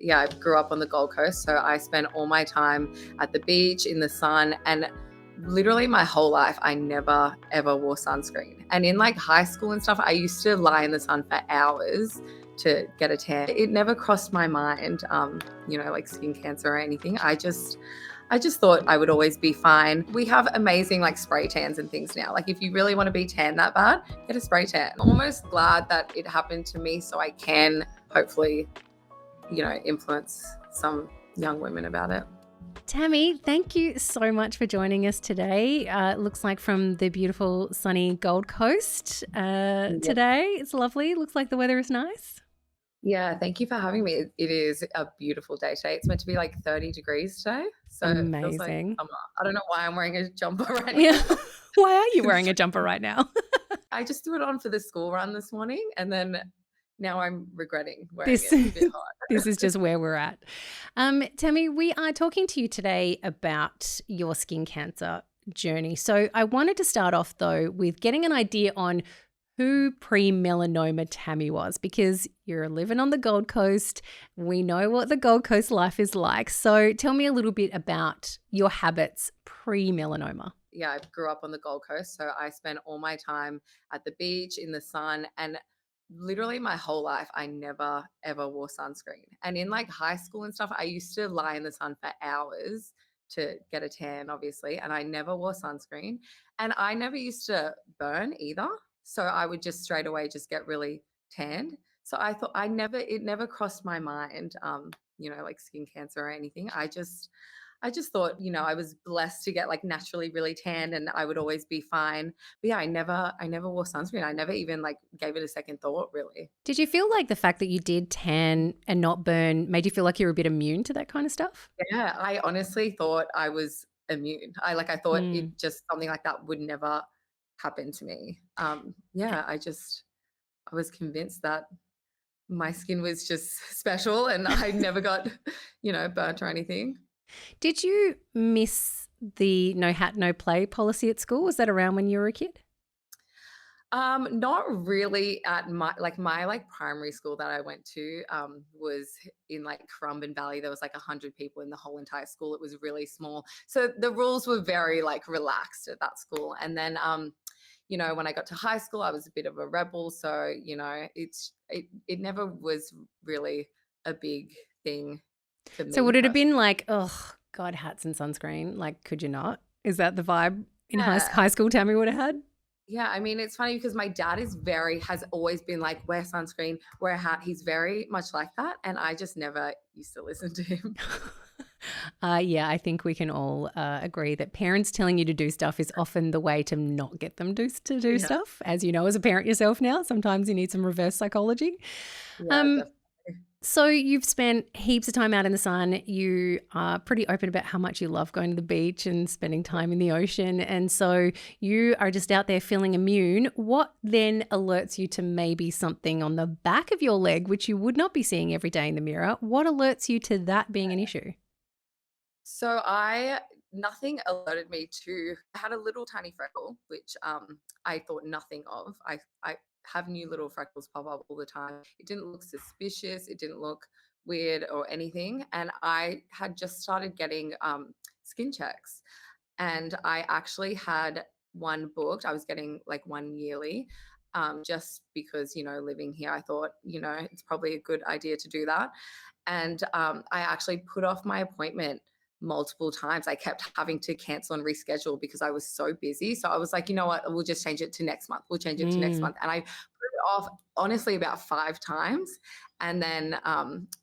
Yeah, I grew up on the Gold Coast, so I spent all my time at the beach in the sun, and literally my whole life I never ever wore sunscreen. And in like high school and stuff, I used to lie in the sun for hours to get a tan. It never crossed my mind, like skin cancer or anything. I just thought I would always be fine. We have amazing like spray tans and things now. Like if you really want to be tan that bad, get a spray tan. I'm almost glad that it happened to me so I can hopefully influence some young women about it. Tammy, thank you so much for joining us today. It looks like from the beautiful sunny Gold Coast today. It's lovely. Looks like the weather is nice. Yeah, thank you for having me. It is a beautiful day today. It's meant to be like 30 degrees today. So it feels like Amazing. summer. I don't know why I'm wearing a jumper right Yeah. now. Why are you wearing a jumper right now? I just threw it on for the school run this morning and then now I'm regretting wearing This, it. It's a bit hot. this is just where we're at. Tammy, we are talking to you today about your skin cancer journey. So I wanted to start off though with getting an idea on who pre-melanoma Tammy was, because you're living on the Gold Coast. We know what the Gold Coast life is like. So tell me a little bit about your habits pre-melanoma. Yeah, I grew up on the Gold Coast, so I spent all my time at the beach in the sun, and literally my whole life I never ever wore sunscreen. And in like high school and stuff, I used to lie in the sun for hours to get a tan, obviously, and I never wore sunscreen. And I never used to burn either. So I would just straight away just get really tanned. So I thought it never crossed my mind, like skin cancer or anything. I just thought, I was blessed to get like naturally really tanned and I would always be fine. But yeah, I never wore sunscreen. I never even like gave it a second thought really. Did you feel like the fact that you did tan and not burn made you feel like you were a bit immune to that kind of stuff? Yeah, I honestly thought I was immune. I thought Mm. it just something like that would never happen to me. Yeah, I was convinced that my skin was just special and I never got, burnt or anything. Did you miss the no hat, no play policy at school? Was that around when you were a kid? Not really at my primary school that I went to was in like Currumbin Valley. There was like 100 people in the whole entire school. It was really small. So the rules were very like relaxed at that school. And then when I got to high school, I was a bit of a rebel. So, it never was really a big thing for So me would it have personally. been like, oh God, hats and sunscreen? Like, could you not? Is that the vibe in Yeah. high school Tammy would have had? Yeah, I mean, it's funny because my dad has always been like, wear sunscreen, wear a hat. He's very much like that. And I just never used to listen to him. Yeah, I think we can all agree that parents telling you to do stuff is often the way to not get them to do Yeah. stuff. As you know, as a parent yourself now, sometimes you need some reverse psychology. Yeah, Um, definitely. So you've spent heaps of time out in the sun. You are pretty open about how much you love going to the beach and spending time in the ocean. And so you are just out there feeling immune. What then alerts you to maybe something on the back of your leg, which you would not be seeing every day in the mirror? What alerts you to that being an issue? So nothing alerted me to, I had a little tiny freckle, which I thought nothing of. I have new little freckles pop up all the time. It didn't look suspicious. It didn't look weird or anything. And I had just started getting skin checks. And I actually had one booked. I was getting like one yearly. Just because, living here, I thought, it's probably a good idea to do that. And I actually put off my appointment multiple times. I kept having to cancel and reschedule because I was so busy. So I was like, you know what? We'll just change it to next month. We'll change it to next Mm. month. And I put it off honestly about 5 times. And then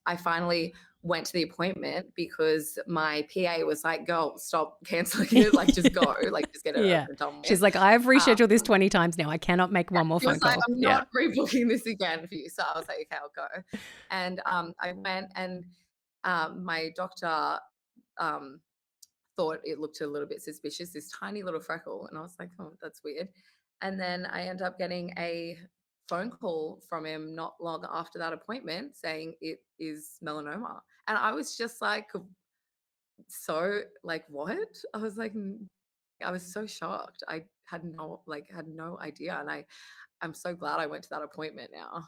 I finally went to the appointment because my PA was like, girl, stop canceling it. Like, just go. Like, just get it over Yeah. and done with. She's like, I've Um, rescheduled this 20 times now. I cannot make one more she was phone like, call. I'm Yeah. not rebooking this again for you. So I was like, okay, I'll go. And I went and my doctor um, thought it looked a little bit suspicious, this tiny little freckle. And I was like, oh, that's weird. And then I ended up getting a phone call from him not long after that appointment saying it is melanoma. And I was just like, so like, what? I was like, I was so shocked. I had no idea. And I'm so glad I went to that appointment now.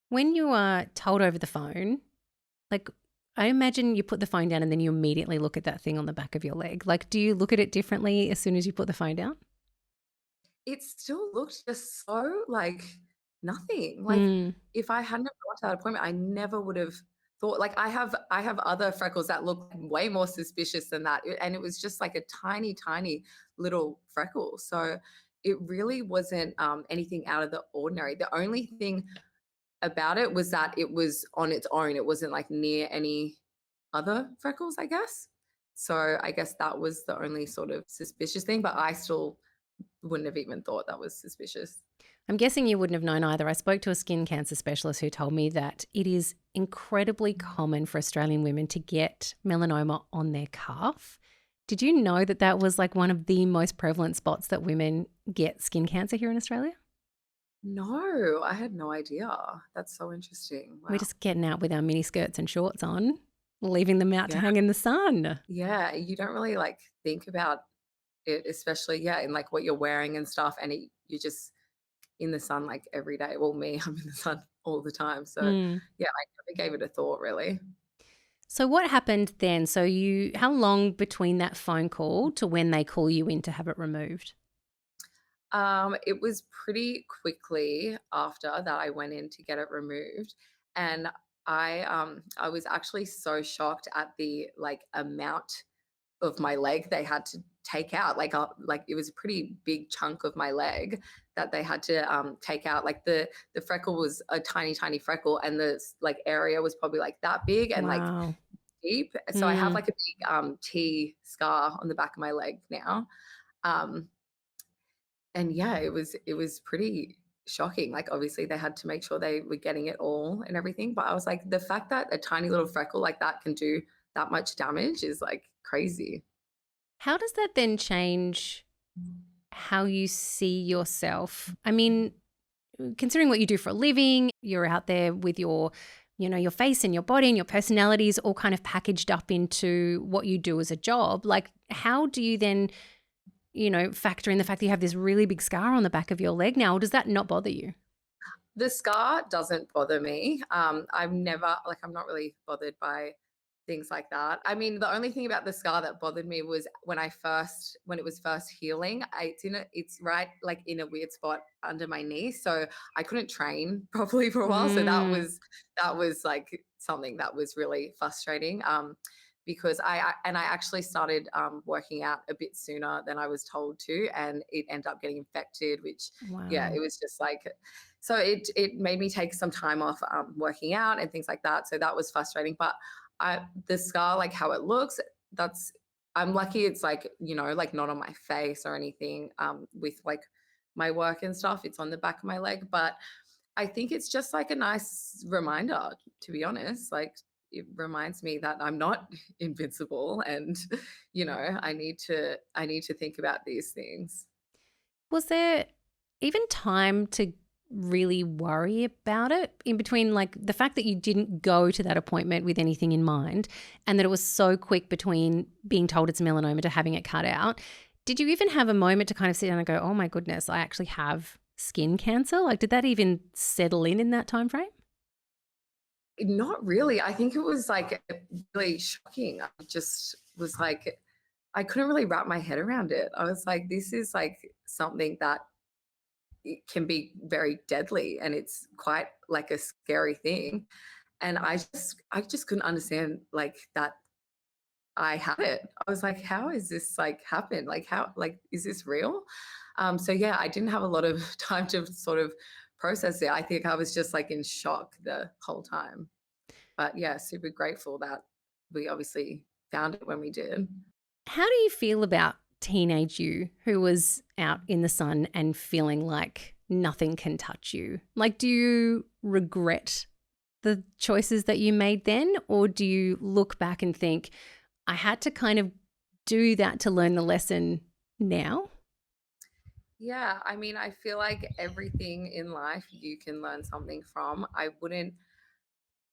When you are told over the phone, like I imagine you put the phone down and then you immediately look at that thing on the back of your leg. Like, do you look at it differently as soon as you put the phone down? It still looked just so like nothing. Like Mm. if I hadn't have gone to that appointment, I never would have thought like I have other freckles that look way more suspicious than that. And it was just like a tiny, tiny little freckle. So it really wasn't anything out of the ordinary. The only thing about it was that it was on its own. It wasn't like near any other freckles, I guess. So I guess that was the only sort of suspicious thing, but I still wouldn't have even thought that was suspicious. I'm guessing you wouldn't have known either. I spoke to a skin cancer specialist who told me that it is incredibly common for Australian women to get melanoma on their calf. Did you know that that was like one of the most prevalent spots that women get skin cancer here in Australia? No, I had no idea. That's so interesting. We're Wow. just getting out with our mini skirts and shorts on, leaving them out to Yeah. hang in the sun. Yeah. You don't really like think about it, especially, yeah, in like what you're wearing and stuff. And you're just in the sun like every day. Well, me, I'm in the sun all the time. So Mm. yeah, I never gave it a thought really. So what happened then? So how long between that phone call to when they call you in to have it removed? It was pretty quickly after that I went in to get it removed, and I was actually so shocked at the like amount of my leg they had to take out. Like it was a pretty big chunk of my leg that they had to take out. Like the freckle was a tiny tiny freckle, and the like area was probably like that big and like Wow. deep. So I have Mm. like a big T scar on the back of my leg now. Um, and yeah, it was pretty shocking. Like obviously they had to make sure they were getting it all and everything. But I was like, the fact that a tiny little freckle like that can do that much damage is like crazy. How does that then change how you see yourself? I mean, considering what you do for a living, you're out there with your face and your body and your personalities all kind of packaged up into what you do as a job. Like, how do you then, factor in the fact that you have this really big scar on the back of your leg now? Or does that not bother you? The scar doesn't bother me. I'm not really bothered by things like that. I mean, the only thing about the scar that bothered me was when it was first healing. It's right like in a weird spot under my knee, so I couldn't train properly for a while. So Mm, that was like something that was really frustrating. Because I actually started working out a bit sooner than I was told to, and it ended up getting infected. Which, yeah, wow. it was just like, so it made me take some time off working out and things like that. So that was frustrating. But the scar, like how it looks, that's I'm lucky it's like, like not on my face or anything with like my work and stuff. It's on the back of my leg. But I think it's just like a nice reminder, to be honest. Like it reminds me that I'm not invincible and I need to think about these things. Was there even time to really worry about it in between, like the fact that you didn't go to that appointment with anything in mind and that it was so quick between being told it's melanoma to having it cut out? Did you even have a moment to kind of sit down and go, oh my goodness, I actually have skin cancer? Like, did that even settle in that time frame? Not really. I think it was like really shocking. I just was like, I couldn't really wrap my head around it. I was like, this is like something that it can be very deadly and it's quite like a scary thing. And I just couldn't understand like that I had it. I was like, how is this like happen? Like how like is this real? So yeah, I didn't have a lot of time to sort of process it. I think I was just like in shock the whole time. But yeah, super grateful that we obviously found it when we did. How do you feel about teenage you who was out in the sun and feeling like nothing can touch you? Like, do you regret the choices that you made then? Or do you look back and think, I had to kind of do that to learn the lesson now? Yeah, I mean, I feel like everything in life you can learn something from. I wouldn't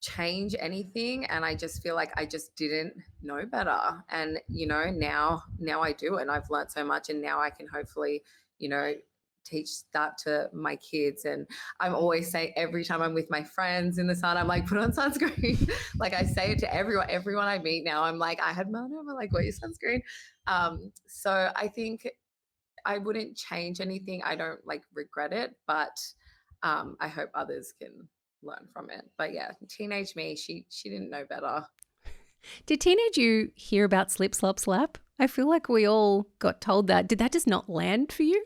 change anything, and I just feel like I just didn't know better. And now I do, and I've learned so much, and now I can hopefully, you know, teach that to my kids. And I'm always saying, every time I'm with my friends in the sun, I'm like, put on sunscreen. Like I say it to everyone I meet now. I'm like, I had melanoma, like, wear your sunscreen. So I think I wouldn't change anything. I don't like regret it, but I hope others can learn from it. But yeah, teenage me, she didn't know better. Did teenage you hear about slip, slop, slap? I feel like we all got told that. Did that just not land for you?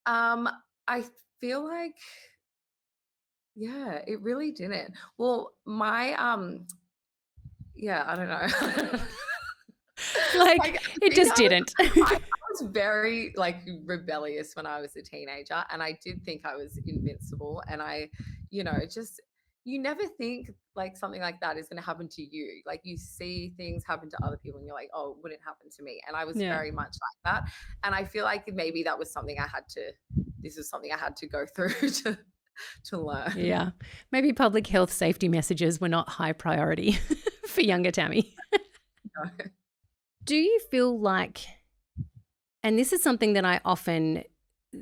Um, I feel like, yeah, it really didn't. Well, my yeah, I don't know. Like, Like, I it think just didn't. I was very like rebellious when I was a teenager, and I did think I was invincible. And just you never think like something like that is going to happen to you. Like you see things happen to other people, and you're like, oh, it wouldn't happen to me. And I was Yeah. very much like that. And I feel like maybe that was something I had to. This was something I had to go through to learn. Yeah. Maybe public health safety messages were not high priority for younger Tammy. Do you feel like, and this is something that I often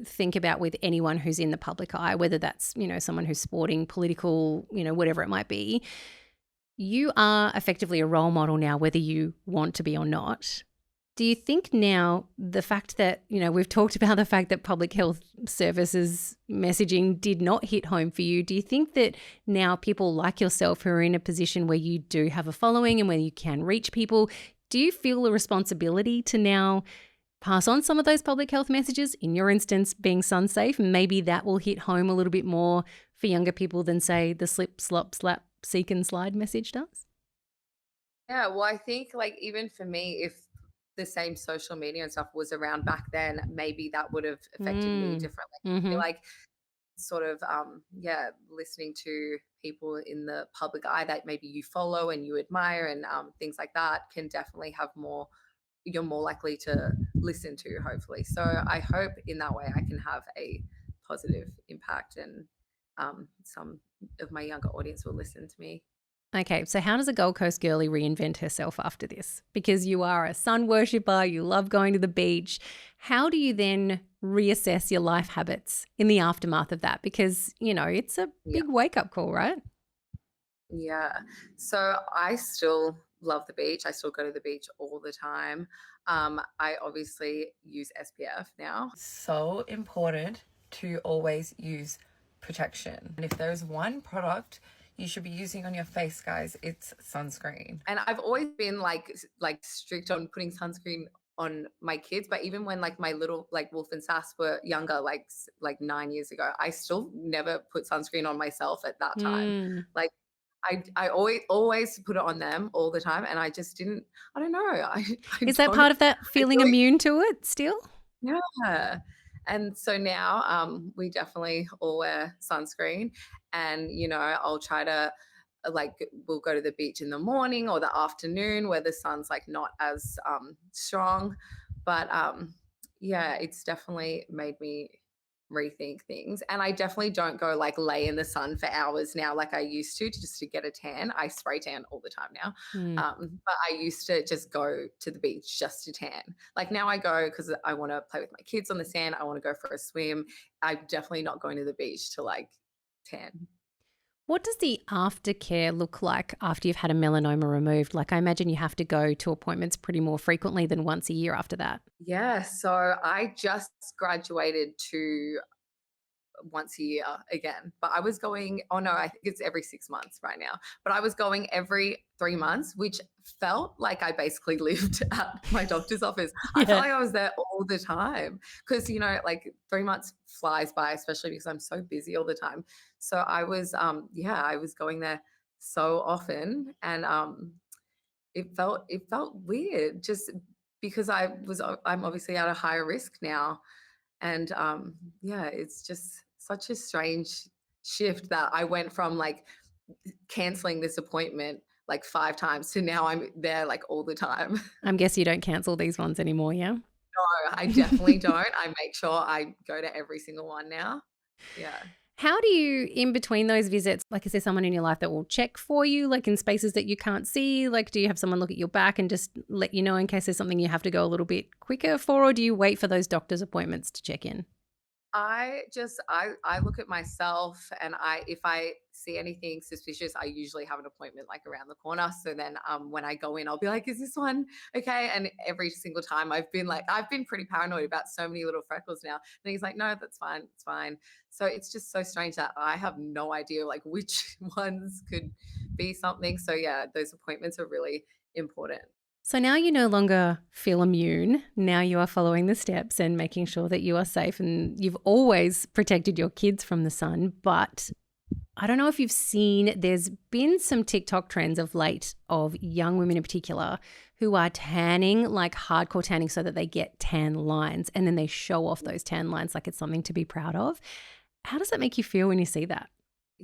think about with anyone who's in the public eye, whether that's, someone who's sporting, political, whatever it might be, you are effectively a role model now, whether you want to be or not. Do you think now the fact that, we've talked about the fact that public health services messaging did not hit home for you, do you think that now people like yourself who are in a position where you do have a following and where you can reach people, do you feel a responsibility to now pass on some of those public health messages, in your instance being sun safe, and maybe that will hit home a little bit more for younger people than, say, the slip, slop, slap, seek and slide message does? Yeah, well, I think like even for me, if the same social media and stuff was around back then, maybe that would have affected me Mm. differently. I feel Mhm. like sort of yeah, listening to people in the public eye that maybe you follow and you admire, and things like that can definitely have more, you're more likely to listen to, hopefully. So I hope in that way I can have a positive impact, and some of my younger audience will listen to me. Okay, so how does a Gold Coast girlie reinvent herself after this? Because you are a sun worshipper, you love going to the beach. How do you then reassess your life habits in the aftermath of that? Because, it's a Yeah. big wake-up call, right? Yeah. So I still love the beach. I still go to the beach all the time. I obviously use SPF now. So important to always use protection. And if there's one product you should be using on your face, guys, it's sunscreen. And I've always been like strict on putting sunscreen on my kids, but even when like my little like Wolf and Sass were younger, like 9 years ago, I still never put sunscreen on myself at that time. Mm. Like I always put it on them all the time, and I just didn't. I don't know. I Is that don't. part of that I feeling feel like, immune to it still? yeah. And so now, we definitely all wear sunscreen, and I'll try to like we'll go to the beach in the morning or the afternoon where the sun's like not as strong, but yeah, it's definitely made me rethink things. And I definitely don't go like lay in the sun for hours now like I used to just to get a tan. I spray tan all the time now. Mm. But I used to just go to the beach just to tan. Like now I go because I want to play with my kids on the sand. I want to go for a swim. I'm definitely not going to the beach to like tan. What does the aftercare look like after you've had a melanoma removed? Like, I imagine you have to go to appointments pretty more frequently than once a year after that. Yeah, so I just graduated to once a year again, but I was going, oh no, I think it's every 6 months right now, but I was going every 3 months, which felt like I basically lived at my doctor's office. I felt Yeah. like I was there all the time because, like 3 months flies by, especially because I'm so busy all the time. So I was, yeah, I was going there so often, and it felt weird just because I'm obviously at a higher risk now. And yeah, it's just such a strange shift that I went from like canceling this appointment like 5 times to now I'm there like all the time. I'm guessing you don't cancel these ones anymore, yeah? No, I definitely don't. I make sure I go to every single one now. Yeah. How do you, in between those visits, like, is there someone in your life that will check for you, like in spaces that you can't see? Like, do you have someone look at your back and just let you know in case there's something you have to go a little bit quicker for, or do you wait for those doctor's appointments to check in? I look at myself, and if I see anything suspicious, I usually have an appointment like around the corner. So then when I go in, I'll be like, is this one okay? And every single time I've been pretty paranoid about so many little freckles now. And he's like, no, that's fine, it's fine. So it's just so strange that I have no idea like which ones could be something. So yeah, those appointments are really important. So now you no longer feel immune. Now you are following the steps and making sure that you are safe, and you've always protected your kids from the sun. But I don't know if you've seen, there's been some TikTok trends of late of young women in particular who are tanning, like hardcore tanning, so that they get tan lines, and then they show off those tan lines like it's something to be proud of. How does that make you feel when you see that?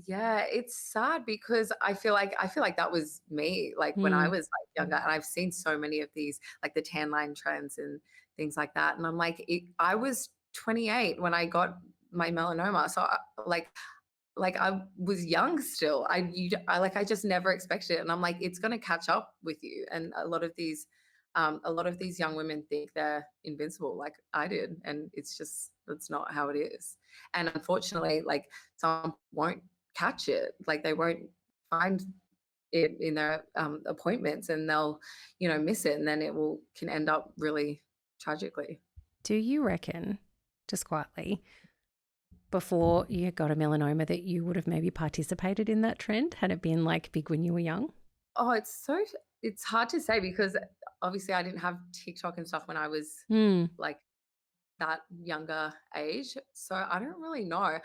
Yeah, it's sad because I feel like that was me, like, when I Mm. was, like, younger, and I've seen so many of these, like, the tan line trends and things like that, and I'm like, I was 28 when I got my melanoma, so, I was young still. I just never expected it, and I'm like, it's gonna catch up with you, and a lot of these young women think they're invincible like I did, and that's not how it is, and unfortunately, like, some won't catch it. Like they won't find it in their appointments, and they'll, miss it, and then it will can end up really tragically. Do you reckon, just quietly, before you got a melanoma, that you would have maybe participated in that trend had it been like big when you were young? Oh, it's hard to say because obviously I didn't have TikTok and stuff when I was Hmm. like that younger age. So I don't really know.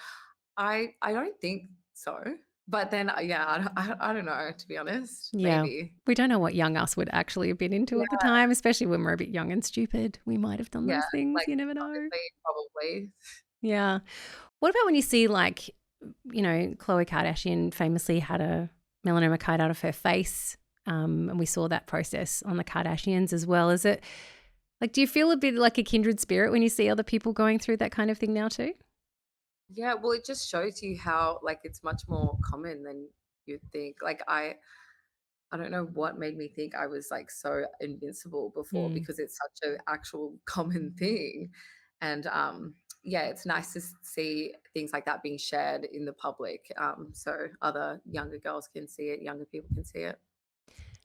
I don't think so. But then yeah, I don't know, to be honest. Yeah. Maybe. We don't know what young us would actually have been into at the Yeah, time, especially when we're a bit young and stupid. We might have done yeah. those things. Like You never know. honestly, probably. Yeah. What about when you see, like, Khloe Kardashian famously had a melanoma cut out of her face, and we saw that process on the Kardashians as well. Is it like, do you feel a bit like a kindred spirit when you see other people going through that kind of thing now too? Yeah, well, it just shows you how like it's much more common than you'd think. Like I don't know what made me think I was like so invincible before Mm. because it's such an actual common thing. And yeah, it's nice to see things like that being shared in the public, so other younger girls can see it, younger people can see it.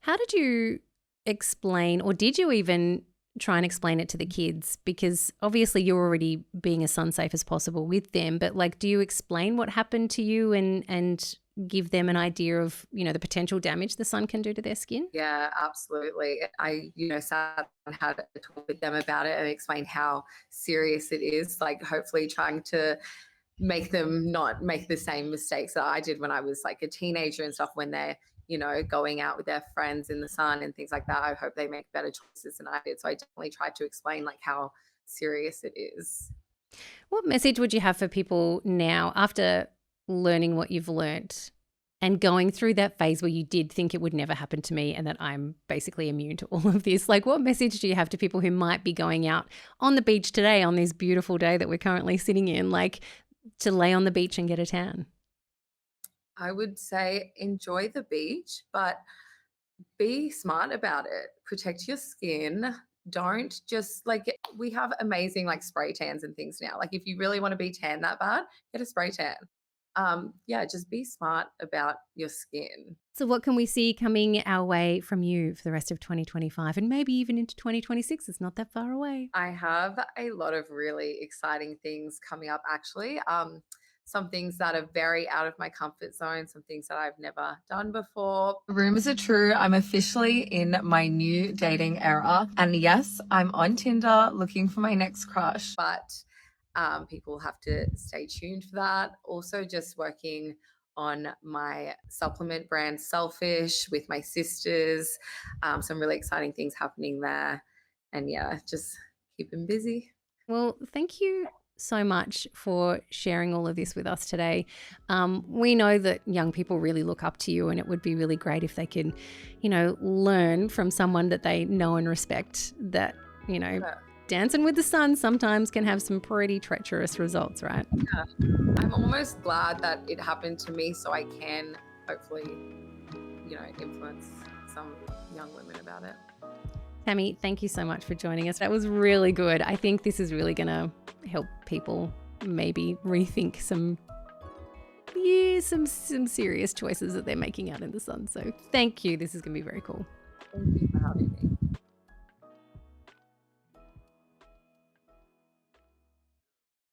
How did you explain, or did you even try and explain it to the kids? Because obviously you're already being as sun safe as possible with them, but like, do you explain what happened to you and give them an idea of, the potential damage the sun can do to their skin? Yeah, absolutely. I, sat and had a talk with them about it and explained how serious it is, like hopefully trying to make them not make the same mistakes that I did when I was like a teenager and stuff when they're, going out with their friends in the sun and things like that. I hope they make better choices than I did. So I definitely tried to explain like how serious it is. What message would you have for people now after learning what you've learnt and going through that phase where you did think it would never happen to me and that I'm basically immune to all of this? Like, what message do you have to people who might be going out on the beach today on this beautiful day that we're currently sitting in, like to lay on the beach and get a tan? I would say enjoy the beach, but be smart about it. Protect your skin. Don't just like we have amazing like spray tans and things now. Like if you really want to be tan that bad, get a spray tan. Yeah, just be smart about your skin. So, what can we see coming our way from you for the rest of 2025 and maybe even into 2026? It's not that far away. I have a lot of really exciting things coming up actually. Some things that are very out of my comfort zone, some things that I've never done before. Rumors are true. I'm officially in my new dating era. And yes, I'm on Tinder looking for my next crush. But people have to stay tuned for that. Also, just working on my supplement brand Selfish with my sisters. Some really exciting things happening there. And yeah, just keep them busy. Well, thank you so much for sharing all of this with us today. We know that young people really look up to you, and it would be really great if they could, learn from someone that they know and respect that, Yeah. dancing with the sun sometimes can have some pretty treacherous results, right? I'm almost glad that it happened to me so I can hopefully, influence some young women about it. Tammy, thank you so much for joining us. That was really good. I think this is really going to help people maybe rethink some serious choices that they're making out in the sun. So thank you. This is going to be very cool. Thank you for having me.